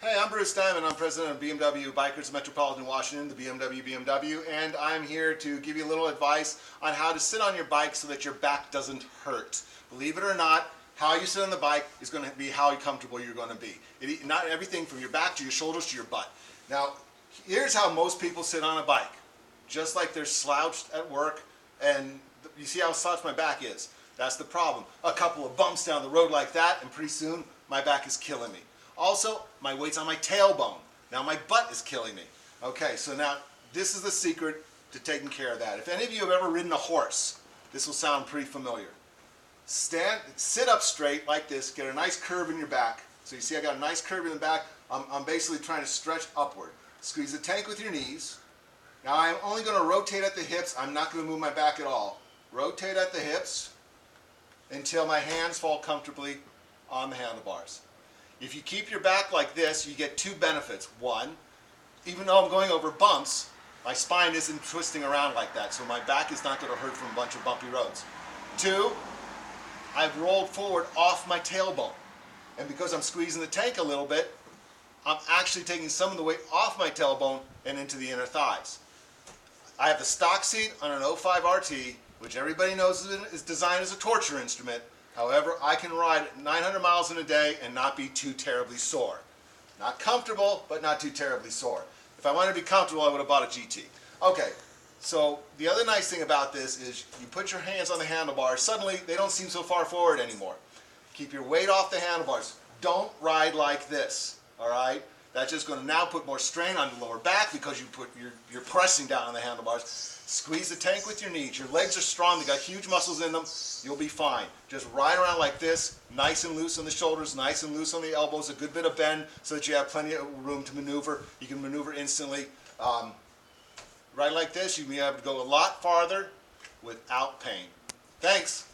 Hey, I'm Bruce Diamond. I'm president of BMW Bikers of Metropolitan Washington, the BMW, and I'm here to give you a little advice on how to sit on your bike so that your back doesn't hurt. Believe it or not, how you sit on the bike is going to be how comfortable you're going to be. Not everything from your back to your shoulders to your butt. Now, here's how most people sit on a bike. Just like they're slouched at work, and you see how slouched my back is. That's the problem. A couple of bumps down the road like that, and pretty soon my back is killing me. Also, my weight's on my tailbone. Now my butt is killing me. Okay, so now this is the secret to taking care of that. If any of you have ever ridden a horse, this will sound pretty familiar. Sit up straight like this, get a nice curve in your back. So you see I got a nice curve in the back. I'm basically trying to stretch upward. Squeeze the tank with your knees. Now I'm only going to rotate at the hips. I'm not going to move my back at all. Rotate at the hips until my hands fall comfortably on the handlebars. If you keep your back like this, you get two benefits. One, even though I'm going over bumps, my spine isn't twisting around like that, so my back is not going to hurt from a bunch of bumpy roads. Two, I've rolled forward off my tailbone. And because I'm squeezing the tank a little bit, I'm actually taking some of the weight off my tailbone and into the inner thighs. I have the stock seat on an 05 RT, which everybody knows is designed as a torture instrument. However, I can ride 900 miles in a day and not be too terribly sore. Not comfortable, but not too terribly sore. If I wanted to be comfortable, I would have bought a GT. Okay, so the other nice thing about this is you put your hands on the handlebars, suddenly they don't seem so far forward anymore. Keep your weight off the handlebars. Don't ride like this, all right? That's just going to now put more strain on the lower back because you're pressing down on the handlebars. Squeeze the tank with your knees. Your legs are strong. They got huge muscles in them. You'll be fine. Just ride around like this, nice and loose on the shoulders, nice and loose on the elbows, a good bit of bend so that you have plenty of room to maneuver. You can maneuver instantly. Ride like this, you may be able to go a lot farther without pain. Thanks.